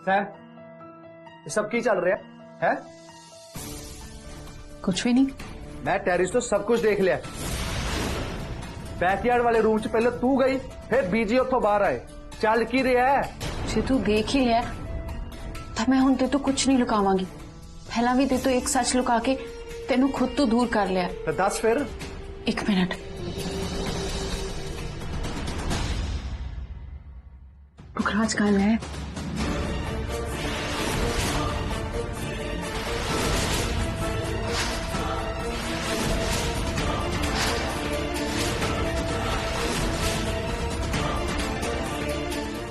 Sam, ये सब की चल रहा है? कुछ भी नहीं। मैं टेरिस तो सब कुछ देख लिया। बैकयार्ड वाले रूम च पहले तू गई, फिर बीजी उतो बाहर आए। चल की रहा है? जे तू देख ही लिया तो मैं हुण ते तो कुछ नहीं लुकावांगी। पहला भी ते तो एक सच लुका के तेनू खुद तो दूर कर लिया। तो दस फिर। एक मिनट, पुखराज कहाँ है?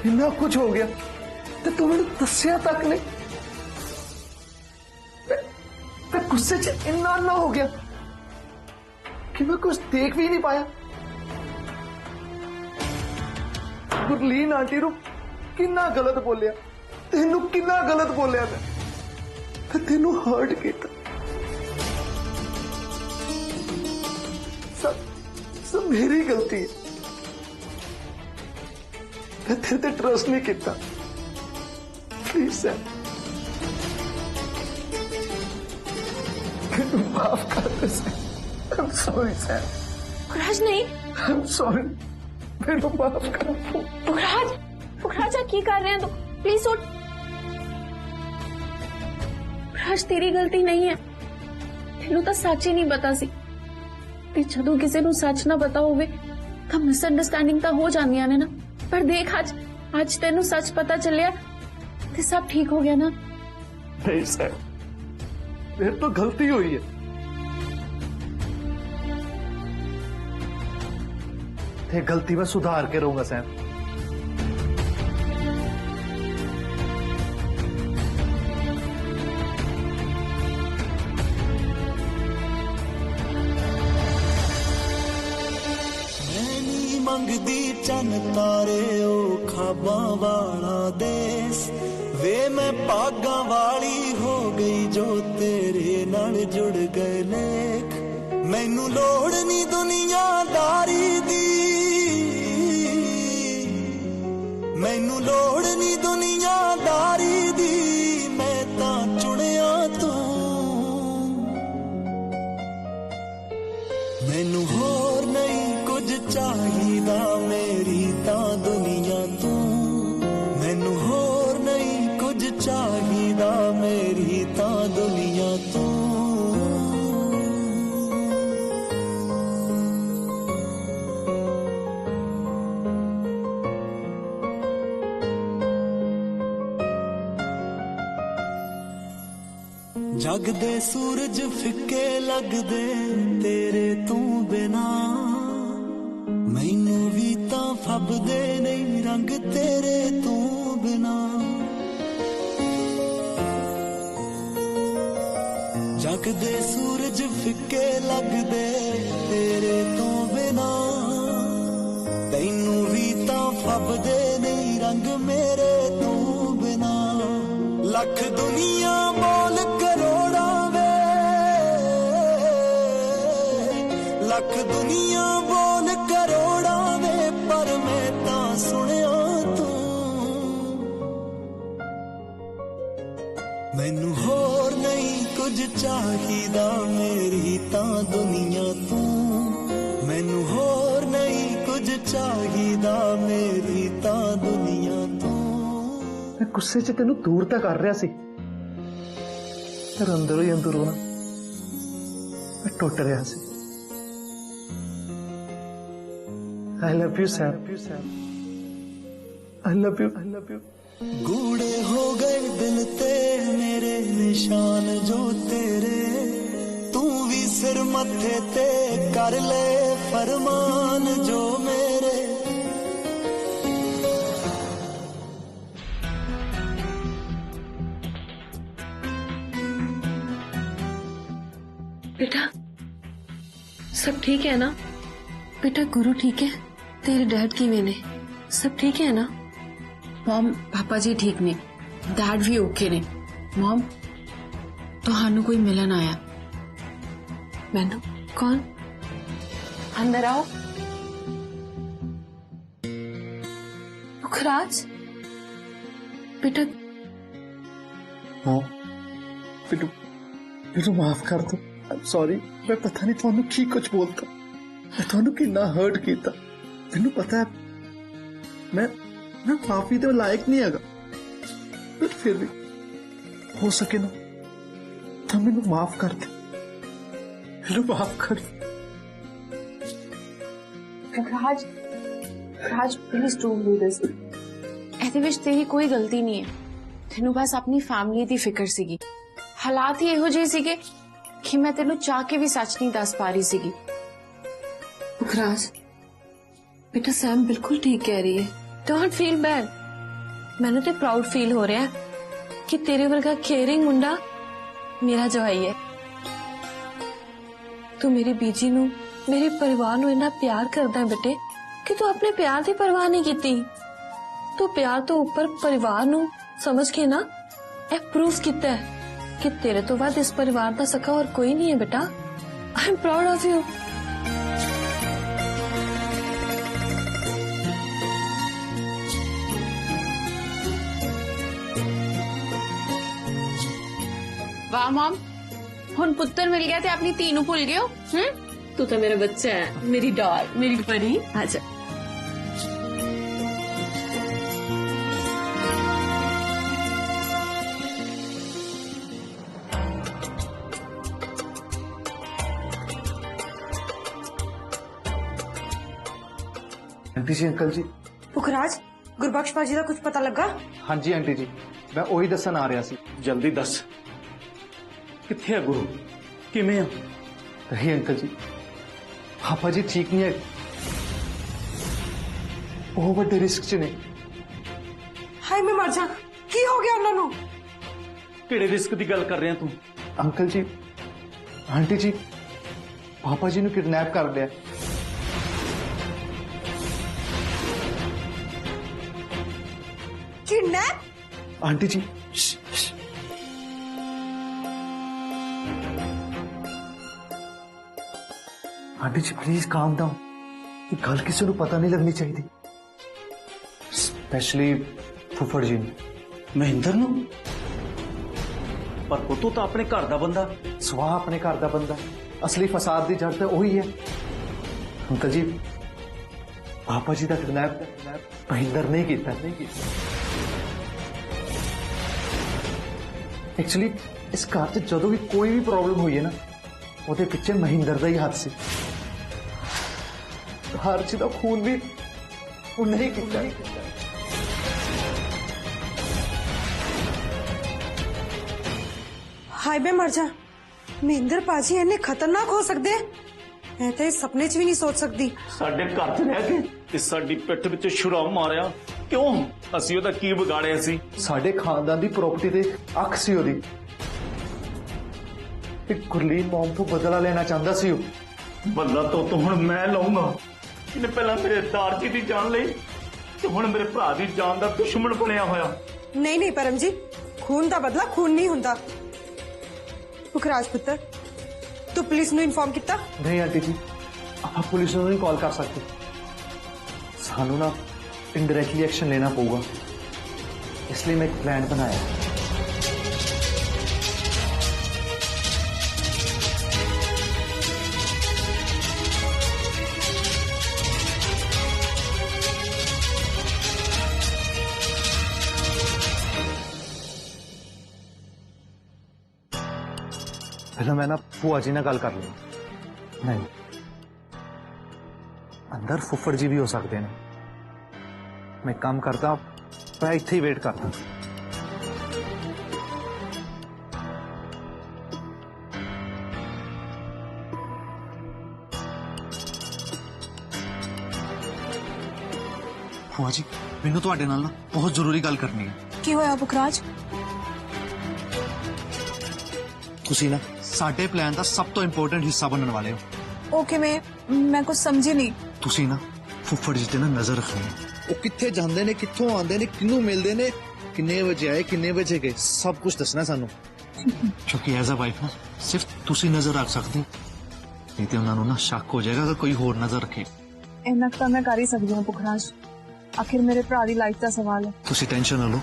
इन्ना कुछ हो गया तो तू मैंने दसिया तक नहीं। मैं गुस्से च इन्ना ना हो गया कि मैं कुछ देख भी नहीं पाया। गुरलीन आंटी नु किन्ना गलत बोलिया, तेनू किन्ना गलत बोलिया, मैं तेनू हर्ट किया। सब मेरी गलती है। मैं तेरे ते ट्रस्ट नहीं किया। प्लीज सैम, मैनू माफ कर दे Sam. I'm sorry Sam. Pukhraj नहीं। I'm sorry, मैनू माफ कर दो। पुखराज, पुखराज आप की कर रहे हैं? तो प्लीज उठ। पुखराज तेरी गलती नहीं है, तेनू तो सच ही नहीं पता सी। ते जदों किसी नू सच ना पता होवे तां मिसअंडरस्टैंडिंग तां हो जांदियां ने ना। पर देख आज तेनू सच पता चलिया ते सब ठीक हो गया ना। नहीं सैम, मेरी तो गलती हुई है। ते गलती में सुधार के रहूंगा सैम। मंगदी चन तारे ओ खाबा वाला देस वे मैं पागा वाली हो गई जो तेरे नाल जुड़ गए लेख। मैनू लोड़ नहीं दुनियादारी दी, मैनू लोड़ नहीं दुनियादारी दी, मैं तां चुनिया तू। मैनू होर नहीं कुछ चाहिदा मेरी तां दुनिया तू। मैनू होर नहीं कुछ चाहिदा मेरी तां दुनिया तू। जग दे सूरज फिक्के लगदे तेरे तू बिना, मैनू भी तां फबदे नहीं रंग तेरे तू बिना। जग दे सूरज फिक्के लगदे तेरे तू बिना, तैनू भी तां फबदे नहीं रंग मेरे तू बिना। लख दुनिया बोल करोड़ा वे, लख दुनिया बोल करोड़ा वे, पर मैं तां सुनिया तू। मैनू होर नहीं कुछ चाहिदा मेरी तां दुनिया तू। मैनू होर नहीं कुछ चाहिदा मेरी तां दुनिया तू। मैं गुस्से च तेनू दूर तक कर रहा सी, पर अंदरों ही अंदरों ना मैं टुट रहा सी। I love you Sam, I love you, I love you। गूढ़े हो गए दिल ते मेरे निशान जो तेरे, तू भी सिर मत्थे ते कर ले फरमान जो मेरे। बेटा सब ठीक है ना? बेटा गुरु ठीक है? तेरे डैड किवें ने? सब ठीक है ना? मॉम पापा जी ठीक ने, डैड भी ओके ने। मॉम तुहानू कोई मिलन आया। मैनू? कौन? अंदर आओ। पुखराज बेटा हाँ मैनू माफ कर दो। सॉरी, मैं पता नहीं थानू की कुछ बोलता, मैं थानू कितना हर्ट किया। मैनू पता है मैं माफी दे लायक नहीं हैगा, पर फिर भी हो सके ना तो मैनू माफ कर दे, मैनू माफ कर दे। राज, राज प्लीज डोंट डू दिस। ਇਹਦੇ ਵਿੱਚ ਤੇਰੀ ਕੋਈ ਗਲਤੀ ਨਹੀਂ ਹੈ। ਤੈਨੂੰ ਬਸ ਆਪਣੀ ਫੈਮਿਲੀ ਦੀ ਫਿਕਰ ਸੀਗੀ। ਹਾਲਾਤ ਹੀ ਇਹੋ ਜਿਹੇ ਸੀਗੇ ਕਿ ਮੈਂ ਤੈਨੂੰ ਚਾਹ ਕੇ ਵੀ ਸੱਚ ਨਹੀਂ ਦੱਸ ਪਾ ਰਹੀ ਸੀਗੀ। ਪੁਖਰਾਜ बेटा सैम बिल्कुल ठीक कह रही है। Don't feel bad. मैंने तो प्राउड फील हो रहा है कि तेरे वर्गा केयरिंग मुंडा मेरा जवाई है। तू मेरी बीजी नू, मेरे परिवार नू इतना प्यार करदा है बेटे कि तू अपने प्यार की परवाह नहीं की। तू प्यार तो ऊपर परिवार नू समझ के ना ए प्रूव किया है कि तेरे तो बाद इस परिवार का सखा और कोई नहीं है बेटा। I am proud of you. वाह मॉम, हुन पुत्र मिल गया थे अपनी धी नू भूल गए हो। तू तो मेरा बच्चा है, मेरी डॉल, मेरी परी। आजा। आंटी जी, अंकल जी। पुखराज, गुरबख्श भाजी का कुछ पता लगा? हाँ जी आंटी जी, मैं वही दसन आ रहा सी। जल्दी दस, किथे है गुरु, किमें आ? नहीं अंकल जी, पापा जी ठीक नहीं है, बहुत बड़े रिस्क च ने। हाय मैं मर जा, की हो गया उन्होंने? किहड़े रिस्क की गल कर रहे हैं तू? अंकल जी, आंटी जी, पापा जी ने किडनैप कर लिया। Kidnap? Aunty ji aunty ji please calm down. ये गल किसी को पता नहीं लगनी चाहिए, स्पेशली फुफड़ जी ने। महेंद्र नू? पर पुत्तू तो अपने घर दा बंदा। स्वाह अपने घर दा बंदा, असली फसाद की जड़ तो वही है। अंकल जी, पापा जी का किडनैप महेंद्र नहीं किया, नहीं किया। एक्चुअली इस घर से जो भी कोई भी प्रॉब्लम हुई है ना, ਉਹਦੇ ਪਿੱਛੇ ਮਹਿੰਦਰ ਦਾ ਹੀ ਹੱਥ ਸੀ। ਹਰ ਚੀਜ਼ ਦਾ ਖੂਨ ਵੀ ਉਹ ਨਹੀਂ ਕੀਤਾ। हाय मैं मर जा, महेंद्र पाजी इन्ने खतरनाक हो सकते हैं, मैं तो इस सपने च भी नहीं सोच सकती। साडे घर च रह के ते साडी पिठ विच छुरा मारिया क्यों? ਅਸੀਂ ਉਹਦਾ ਕੀ ਵਿਗਾੜਿਆ ਸੀ? ਸਾਡੇ ਖਾਨਦਾਨ ਦੀ ਪ੍ਰਾਪਰਟੀ ਤੇ ਅੱਖ ਸੀ ਉਹਦੀ। ਇੱਕ ਗੁਰਲੀਨ ਮੌਮ ਤੋਂ ਬਦਲਾ ਲੈਣਾ ਚਾਹੁੰਦਾ ਸੀ ਉਹ। बदला तो हुण मैं लऊंगा। ਇਹਨੇ ਪਹਿਲਾਂ ਮੇਰੇ ਦਾਰਜੀ ਦੀ ਜਾਨ ਲਈ ਤੇ ਹੁਣ ਮੇਰੇ ਭਰਾ ਦੀ ਜਾਨ ਦਾ ਦੁਸ਼ਮਣ ਬਣਿਆ ਹੋਇਆ। नहीं नहीं परम जी, खून का बदला खून नहीं हुंदा। पुखराज पुत्र, तू पुलिस नू इन्फॉर्म किया? नहीं आंटी जी, आप पुलिस ਨੂੰ नहीं कॉल कर सकते, सानू ना इनडायरेक्टली एक्शन लेना पड़ेगा, इसलिए मैं एक प्लान बनाया। पहले मैं ना भूआ जी ने गल कर ली। नहीं, अंदर फुफड़ जी भी हो सकते हैं। मैं काम करता, मैं इत्थे ही वेट करता। ਭੂਆ ਜੀ, ਮੈਨੂੰ ਤੁਹਾਡੇ ਨਾਲ ਨਾ ਬਹੁਤ ਜ਼ਰੂਰੀ ਗੱਲ ਕਰਨੀ ਹੈ। की होया पुखराज? ਤੁਸੀਂ ਨਾ ਸਾਡੇ ਪਲਾਨ ਦਾ ਸਭ ਤੋਂ ਇੰਪੋਰਟੈਂਟ ਹਿੱਸਾ ਬਣਨ ਵਾਲੇ ਹੋ। ओके मैं कुछ समझी नहीं। ਤੁਸੀਂ ਨਾ ਫੁੱਫੜ ਜੀ ਤੇ ਨਾ ਨਜ਼ਰ ਰੱਖਣੀ ਹੈ। ਉਹ ਕਿੱਥੇ ਜਾਂਦੇ ਨੇ, ਕਿੱਥੋਂ ਆਉਂਦੇ ਨੇ, ਕਿਹਨੂੰ ਮਿਲਦੇ ਨੇ, ਕਿੰਨੇ ਵਜੇ ਆਏ, ਕਿੰਨੇ ਵਜੇ ਗਏ, ਸਭ ਕੁਝ ਦੱਸਣਾ ਸਾਨੂੰ। ਕਿਉਂਕਿ ਐਜ਼ ਅ ਵਾਈਫ ਨਾ ਸਿਰਫ ਤੁਸੀਂ ਨਜ਼ਰ ਰੱਖ ਸਕਦੇ, ਨਹੀਂ ਤੇ ਉਹਨਾਂ ਨੂੰ ਨਾ ਸ਼ੱਕ ਹੋ ਜਾਏਗਾ ਅਗਰ ਕੋਈ ਹੋਰ ਨਜ਼ਰ ਰੱਖੇ। ਇੰਨਾ ਤਾਂ ਮੈਂ ਕਰ ਹੀ ਸਕਦੀ ਹਾਂ ਪੁਖਰਾਜ, ਆਖਿਰ ਮੇਰੇ ਭਰਾ ਦੀ ਲਾਈਫ ਦਾ ਸਵਾਲ ਹੈ। ਤੁਸੀਂ ਟੈਨਸ਼ਨ ਨਾ ਲਓ,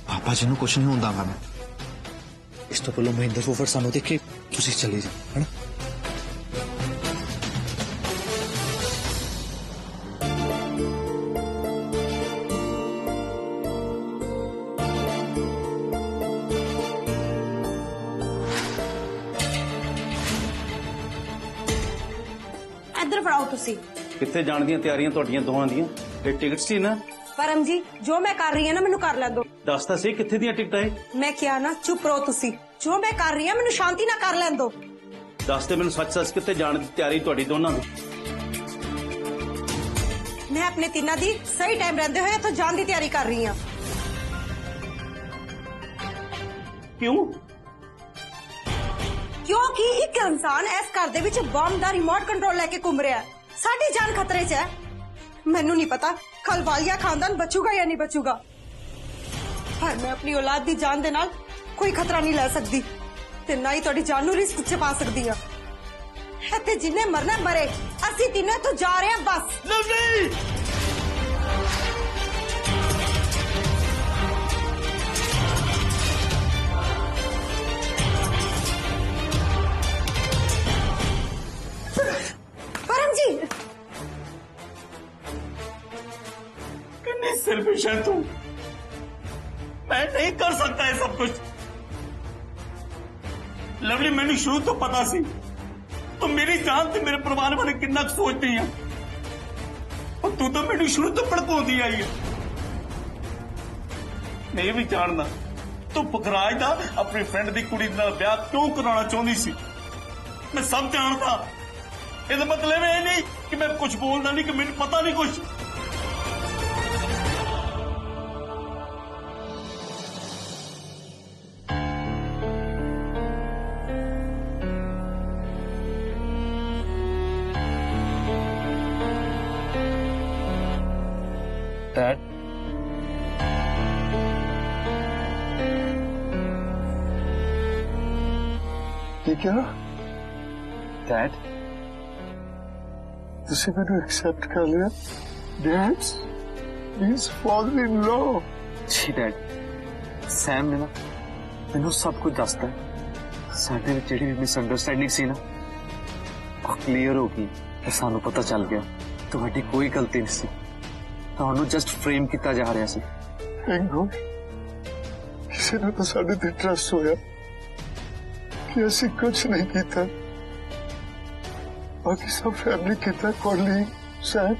ਪਾਪਾ ਜੀ ਨੂੰ ਕੁਝ ਨਹੀਂ ਹੁੰਦਾ ਗਾ। ਇਸ ਤੋਂ ਪਹਿਲਾਂ ਮਹਿੰਦਰ ਫੁੱਫੜ ਸਾਨੂੰ ਦੇਖੇ ਤੁਸੀਂ ਚਲੇ ਜਾਓ, ਹੈ ਨਾ? ਇੱਧਰ ਫੜਾਓ ਤੁਸੀਂ। ਕਿੱਥੇ ਜਾਣ ਦੀਆਂ ਤਿਆਰੀਆਂ ਤੁਹਾਡੀਆਂ ਦੋਹਾਂ ਦੀਆਂ? ਇਹ ਟਿਕਟ ਸੀ ਨਾ? ਪਰਮ ਜੀ ਜੋ ਮੈਂ ਕਰ ਰਹੀ ਹਾਂ ਨਾ ਮੈਨੂੰ ਕਰ ਲੈਣ ਦਿਓ। ਦੱਸ ਤਾਂ ਸੀ ਕਿੱਥੇ ਦੀਆਂ ਟਿਕਟਾਂ ਏ? ਮੈਂ ਕਿਹਾ ਨਾ ਚੁੱਪ ਰਹੋ ਤੁਸੀਂ। ਜੋ ਮੈਂ ਕਰ ਰਹੀ ਹਾਂ ਮੈਨੂੰ ਸ਼ਾਂਤੀ ਨਾਲ ਕਰ ਲੈਣ ਦਿਓ। ਦੱਸ ਤੇ ਮੈਨੂੰ ਸੱਚ ਕਿੱਥੇ ਜਾਣ ਦੀ ਤਿਆਰੀ ਤੁਹਾਡੀ ਦੋਨਾਂ ਦੀ? ਮੈਂ ਆਪਣੇ ਤਿੰਨਾਂ ਦੀ ਸਹੀ ਟਾਈਮ ਰਹਿੰਦੇ ਹੋਏ ਇੱਥੋਂ ਜਾਣ ਦੀ ਤਿਆਰੀ ਕਰ ਰਹੀ ਹਾਂ। ਕਿਉਂ? ਕਿਉਂਕਿ ਇੱਕ ਇਨਸਾਨ ਇਸ ਘਰ ਦੇ ਵਿੱਚ ਬੰਬ ਦਾ ਰਿਮੋਟ ਕੰਟਰੋਲ ਲੈ ਕੇ ਘੁੰਮ ਰਿਹਾ ਹੈ। ਸਾਡੀ ਜਾਨ ਖਤਰੇ 'ਚ ਹੈ। ਮੈਨੂੰ ਨਹੀਂ ਪਤਾ ਖਲਵਾਲੀਆ ਖਾਨਦਾਨ ਬਚੂਗਾ ਜਾਂ ਨਹੀਂ ਬਚੂਗਾ, ਪਰ ਮੈਂ ਆਪਣੀ ਔਲਾਦ ਦੀ ਜਾਨ ਦੇ ਨਾਲ ਕੋਈ ਖਤਰਾ ਨਹੀਂ ਲੈ ਸਕਦੀ ਤੇ ਨਾ ਹੀ ਤੁਹਾਡੀ ਜਾਨ ਨੂੰ ਰਿਸਕ 'ਚ ਪਾ ਸਕਦੀ ਹਾਂ। ਇੱਥੇ ਜਿੰਨੇ ਮਰਨਾ ਮਰੇ, ਅਸੀਂ ਤਿੰਨੇ ਤੋਂ ਜਾ ਰਹੇ ਹਾਂ ਬਸ। ਨਹੀਂ परम जी कितनी सेल्फिश है तू। मैं नहीं कर सकता ये सब कुछ। लवली मैंने शुरू तो पता सी तू मेरी जान ते मेरे परिवार बारे कितना कुछ सोचती है, और तू तो मैंने शुरू तो भड़काउंदी आई है। मैं भी जानना तू पुखराज दा अपनी फ्रेंड दी कुड़ी नाल ब्याह क्यों कराना चाहती सी। मैं सब जानता। ਇਹਦਾ ਮਤਲਬ ਇਹ ਨਹੀਂ ਕਿ ਮੈਂ ਕੁਝ ਬੋਲਦਾ ਨਹੀਂ, ਕਿ ਮੈਨੂੰ ਪਤਾ ਨਹੀਂ ਕੁਝ। ਡੈਡ ठीक है ना? ਡੈਡ ਤੁਸੀਂ ਮੈਨੂੰ ਐਕਸੈਪਟ ਕਰ ਲਿਆ? ਡੈਡ ਇਜ਼ ਫਾਦਰ ਇਨ ਲਾ। ਜੀ ਡੈਡ, ਸੈਮ ਨੇ ਨਾ ਮੈਨੂੰ ਸਭ ਕੁਝ ਦੱਸਤਾ। ਸਾਡੇ ਵਿੱਚ ਜਿਹੜੀ ਮਿਸਅੰਡਰਸਟੈਂਡਿੰਗ ਸੀ ਨਾ ਉਹ ਕਲੀਅਰ ਹੋ ਗਈ ਤੇ ਸਾਨੂੰ ਪਤਾ ਚੱਲ ਗਿਆ ਤੁਹਾਡੀ ਕੋਈ ਗਲਤੀ ਨਹੀਂ ਸੀ, ਤੁਹਾਨੂੰ ਜਸਟ ਫਰੇਮ ਕੀਤਾ ਜਾ ਰਿਹਾ ਸੀ। ਥੈਂਕ ਗੋਡ ਕਿਸੇ ਨੂੰ ਤਾਂ ਸਾਡੇ ਤੇ ਟਰਸਟ ਹੋਇਆ ਕਿ ਅਸੀਂ ਕੁਝ ਨਹੀਂ ਕੀਤਾ। बाकी सब फैमिली कितना कॉली Sam.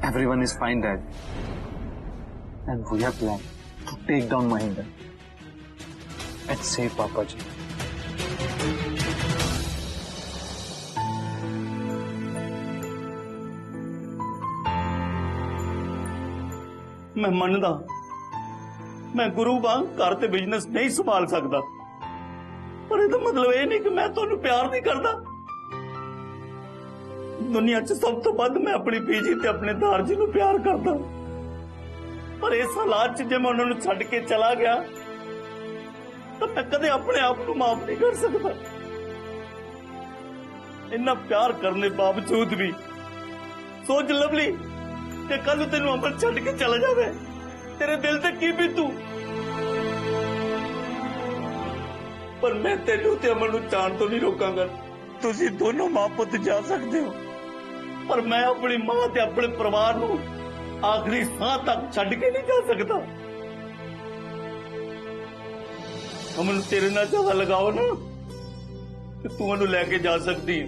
Everyone is fine, Dad. And we have planned to take down Mahinder and save Papa ji. मैं मनदा मैं गुरु वांग घर ते बिजनेस नहीं संभाल सकता, पर ये तो मतलब ये नहीं कि मैं तुहानू प्यार नहीं करता। दुनिया च सब तो वध मैं अपनी बीजी ते अपने दारजी नू प्यार करदा, पर इस हालात च जे मैं उन्हां नू छड्ड के चला गया तो मैं कदे अपने आप को माफ नहीं कर सकता। इन्ना प्यार करने बावजूद भी सोच लवली कि कल तेनू अमल छड्ड के चला जावे, तेरे दिल ते की बीतू। पर मैं तेनू ते अमल नू जान तो नहीं रोकांगा। तुसी दोनों मां पुत जा सकते हो, पर मैं अपनी मां ते अपने परिवार नू आखिरी सांह तक छड्ड के नहीं जा सकता। अमन तेरे नाल ज्यादा लगाओ ना कि तू उन्हें लेके जा सकती है,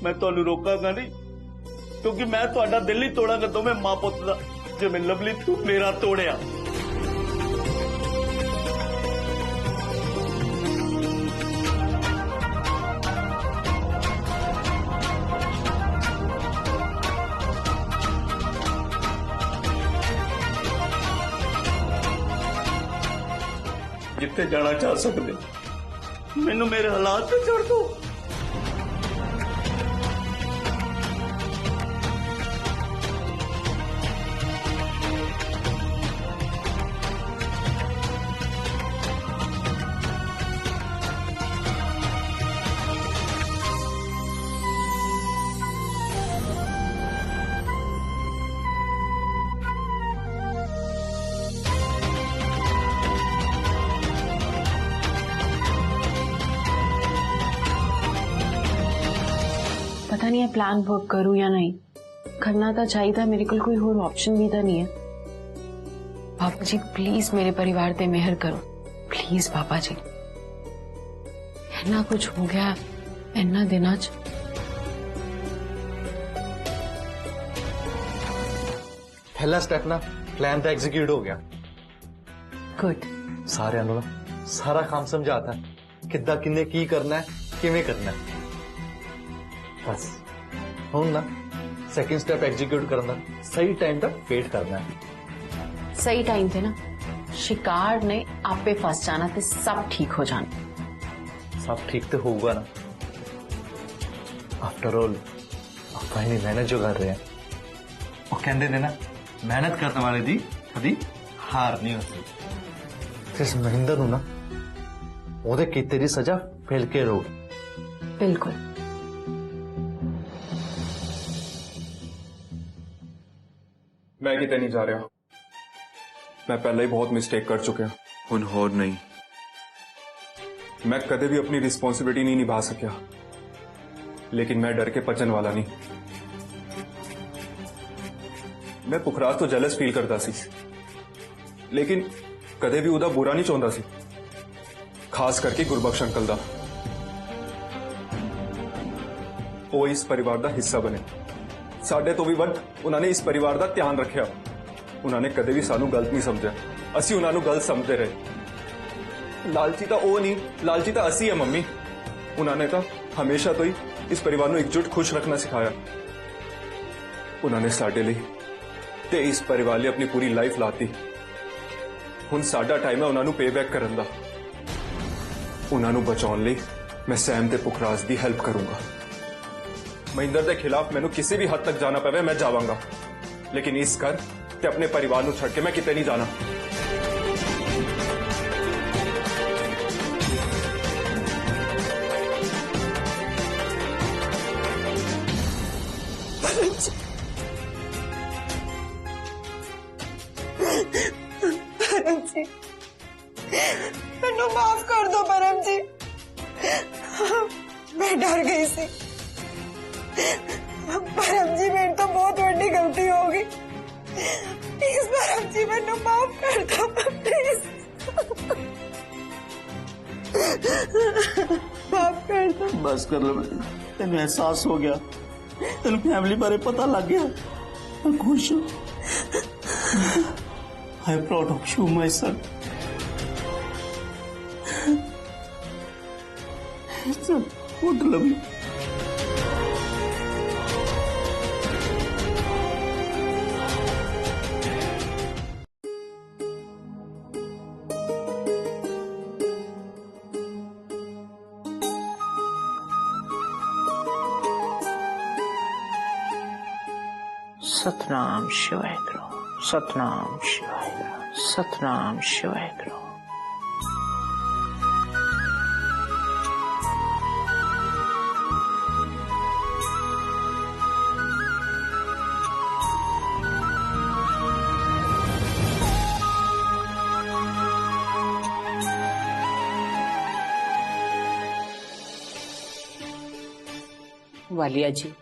मैं तुहानू रोकांगा नहीं, क्योंकि मैं तुहाडा दिल ही तोड़ांगा दोवें मां पुत दा जिवें लवली तू मेरा तोड़िया। जिथे जाना चाह सकते, मैनू मेरे हालात पे छोड़ दो। पता नहीं है प्लान वर्क करूं या नहीं। करना तो चाहिए था, मेरे को कोई और ऑप्शन भी तो नहीं है। पापा जी प्लीज मेरे परिवार पे मेहर करो, प्लीज पापा जी। इतना कुछ हो गया इन्ना दिना च। पहला स्टेप ना प्लान तो एग्जीक्यूट हो गया। गुड। सारे ना सारा काम समझाता किदा किन्ने की करना है किवें करना है। बस हुण ना सेकंड स्टेप एग्जीक्यूट करना, सही टाइम तक वेट करना है। सही टाइम थे ना शिकार ने आपे फंस जाना ते सब ठीक हो जाना। सब ठीक तो होगा ना। आफ्टर ऑल आप इन्नी मेहनत जो कर रहे हैं, वो कहते ने ना मेहनत करने वाले दी कभी हार नहीं होती। इस महेंद्र नू ना ओदे कीते दी सजा मिल के रो। बिल्कुल। मैं किते नहीं जा रहा। मैं पहले ही बहुत मिस्टेक कर चुके हुण होर नहीं। मैं कदे भी अपनी रिस्पॉन्सिबिलिटी नहीं निभा सकिया, लेकिन मैं डर के पचन वाला नहीं। मैं पुखराज तो जेलस फील करता सी, लेकिन कदे भी उदा बुरा नहीं चाहता सी, खास करके गुरबख्श अंकल दा। वो इस परिवार का हिस्सा बने, साडे तो भी वध उन्होंने इस परिवार का ध्यान रखा। उन्होंने कदे भी सानू गलत नहीं समझा, असी उन्होंने गलत समझते रहे। लालची तो वो नहीं, लालची तो असी है मम्मी। उन्होंने तो हमेशा तो ही इस परिवार को एकजुट खुश रखना सिखाया। उन्होंने साडे लिए ते इस परिवार लिए अपनी पूरी लाइफ लाती। हुण साडा टाइम है उन्होंने पे बैक करन दा। उन्होंने बचाने लिए मैं सैम ते पुखराज की हेल्प करूंगा। महेंद्र के खिलाफ मैनू किसी भी हद तक जाना पवे मैं जावांगा, लेकिन इस घर ते अपने परिवार को छड़ के मैं किते नहीं जाना। परम जी मैनू माफ कर दो परम जी, मैं डर गई सी। परम जी मेरी तो बहुत बड़ी गलती हो गई। प्लीज परम जी मैनू माफ कर दो प्लीज, माफ कर दो। बस कर लो बेटा, तेन एहसास हो गया, तेन फैमिली बारे पता लग गया। मैं खुश हूं। I am proud of you my son. Good lovely. Satnam शिवाय करो, सतनाम शिवाय करो, सतनाम शिवाय करो। वालिया जी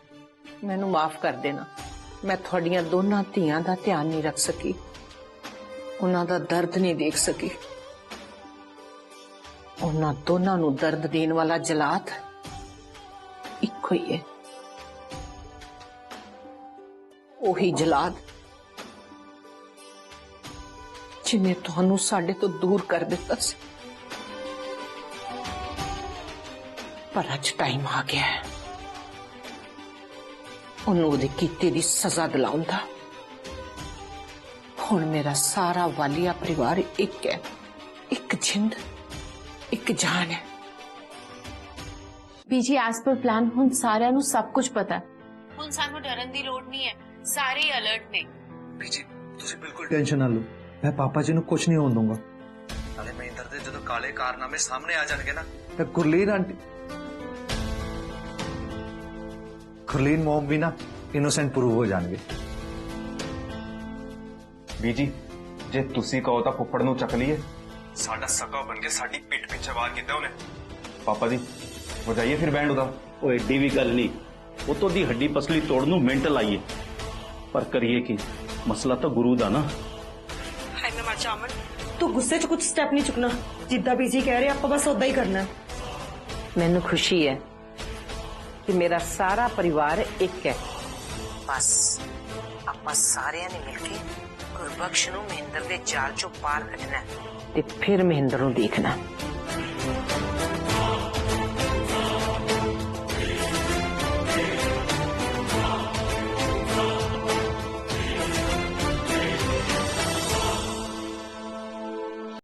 मैनू माफ कर देना, मैं थोड़ियां दोनों धियां दा ध्यान नहीं रख सकी, उन्हां दा दर्द नहीं देख सकी। उन्हां दोनों नू दर्द देने वाला जलाद इको ही है। ओही जलाद जिन्हें तुहानू साडे तो दूर कर दिता सी। पर अज टाइम आ गया है उन्होंने कीते दी सजा दिलाउण दा। हुण मेरा सारा वालिया परिवार एक है, एक जिंद एक जान है। बीजी एज पर प्लान हुण सारिਆਂ ਨੂੰ सब कुछ पता है। हुण सानू डरन दी लोड़ नहीं है, सारे अलर्ट ने। बीजी तुसी बिल्कुल टेंशन ना लो, मैं पापा जी को कुछ नहीं होने दूंगा। नाले महेंद्र दे जदों काले कारनामे सामने आ जाणगे ना, ते गुरलीन आंटी गुरलीन मॉम भी ना इनोसेंट प्रूव हो जाएंगे। बीजी जे तुसी कहो तो फुफड़ नू चक लीए, साडा सका बन के साडी पिठ पिछे वार कीता उन्हें। पापा जी हो जाइए फिर बैंड उदा। वो एडी भी गल नहीं, ਉਤੋਂ ਦੀ ਹੱਡੀ ਪਸਲੀ ਤੋੜਨ ਨੂੰ ਮਿੰਟ ਲਾਈਏ, ਪਰ ਕਰੀਏ ਕੀ? ਮਸਲਾ ਤਾਂ ਗੁਰੂ ਦਾ ਨਾ। ਹਾਏ ਮੈਂ ਮਰ ਜਾਵਾਂ। ਤੂੰ ਗੁੱਸੇ 'ਚ ਕੁਝ ਸਟੈਪ ਨਹੀਂ ਚੁੱਕਣਾ, ਜਿੱਦਾਂ ਬੀਜੀ ਕਹਿ ਰਹੇ ਆਪਾਂ ਬਸ ਉਦਾਂ ਹੀ ਕਰਨਾ। ਮੈਨੂੰ ਖੁਸ਼ੀ ਹੈ ਕਿ ਮੇਰਾ ਸਾਰਾ ਪਰਿਵਾਰ ਇੱਕ ਹੈ। ਬਸ ਆਪਾਂ ਸਾਰਿਆਂ ਨੇ ਮਿਲ ਕੇ ਗੁਰਬਖਸ਼ ਨੂੰ ਮਹਿੰਦਰ ਦੇ ਜਾਲ ਚੋਂ ਪਾਰ ਕੱਢਣਾ ਤੇ ਫਿਰ ਮਹਿੰਦਰ ਨੂੰ ਦੇਖਣਾ।